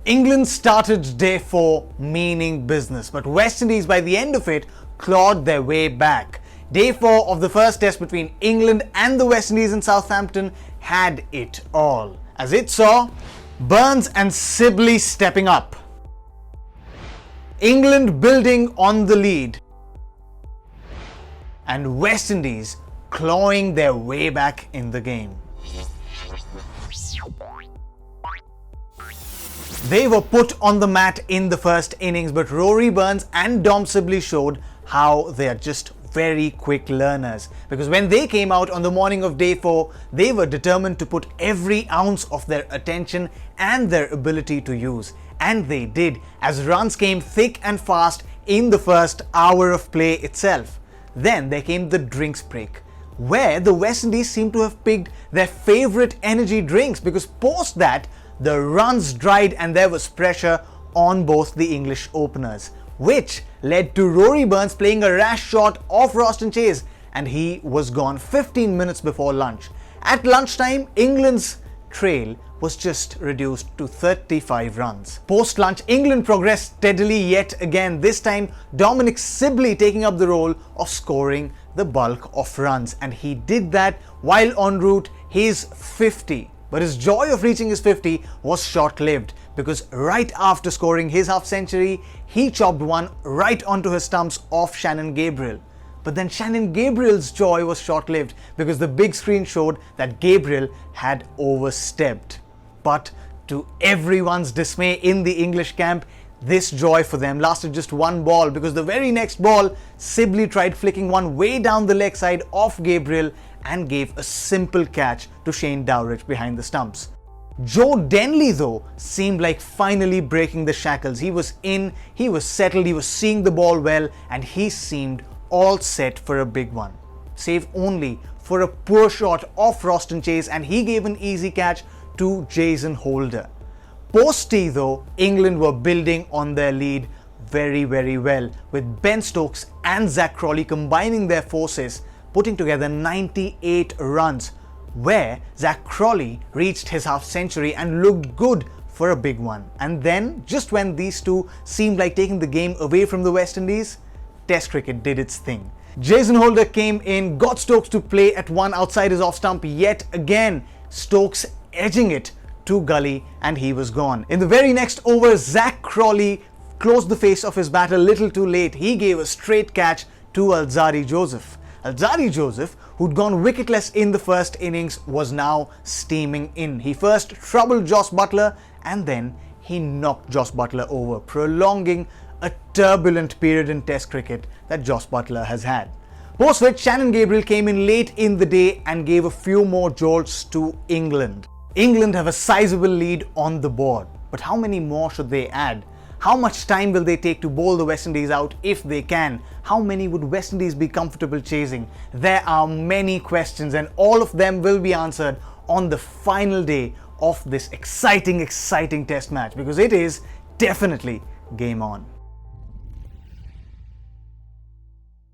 England started day 4 meaning business, but West Indies by the end of it clawed their way back. Day 4 of the first test between England and the West Indies in Southampton had it all, as it saw Burns and Sibley stepping up, England building on the lead, and West Indies clawing their way back in the game. They were put on the mat in the first innings, but Rory Burns and Dom Sibley showed how they are just very quick learners, because when they came out on the morning of day 4, they were determined to put every ounce of their attention and their ability to use. And they did, as runs came thick and fast in the first hour of play itself. Then there came the drinks break, where the West Indies seemed to have picked their favourite energy drinks, because post that, the runs dried and there was pressure on both the English openers, which led to Rory Burns playing a rash shot off Roston Chase, and he was gone 15 minutes before lunch. At lunchtime, England's trail was just reduced to 35 runs. Post-lunch, England progressed steadily yet again, this time Dominic Sibley taking up the role of scoring the bulk of runs, and he did that while en route his 50. But his joy of reaching his 50 was short-lived, because right after scoring his half-century, he chopped one right onto his stumps off Shannon Gabriel. But then Shannon Gabriel's joy was short-lived, because the big screen showed that Gabriel had overstepped. But to everyone's dismay in the English camp, this joy for them lasted just one ball, because the very next ball, Sibley tried flicking one way down the leg side off Gabriel and gave a simple catch to Shane Dowrich behind the stumps. Joe Denley though seemed like finally breaking the shackles. He was in, he was settled, he was seeing the ball well, and he seemed all set for a big one. Save only for a poor shot off Roston Chase, and he gave an easy catch to Jason Holder. Post-tea though, England were building on their lead very well, with Ben Stokes and Zach Crawley combining their forces, putting together 98 runs, where Zach Crawley reached his half-century and looked good for a big one. And then, just when these two seemed like taking the game away from the West Indies, Test cricket did its thing. Jason Holder came in, got Stokes to play at one outside his off-stump yet again, Stokes edging it to gully, and he was gone. In the very next over, Zach Crawley closed the face of his bat a little too late. He gave a straight catch to Alzarri Joseph. Alzarri Joseph, who'd gone wicketless in the first innings, was now steaming in. He first troubled Jos Buttler, and then he knocked Jos Buttler over, prolonging a turbulent period in Test cricket that Jos Buttler has had. Post which, Shannon Gabriel came in late in the day and gave a few more jolts to England. England have a sizable lead on the board, but how many more should they add? How much time will they take to bowl the West Indies out if they can? How many would West Indies be comfortable chasing? There are many questions, and all of them will be answered on the final day of this exciting Test match, because it is definitely game on.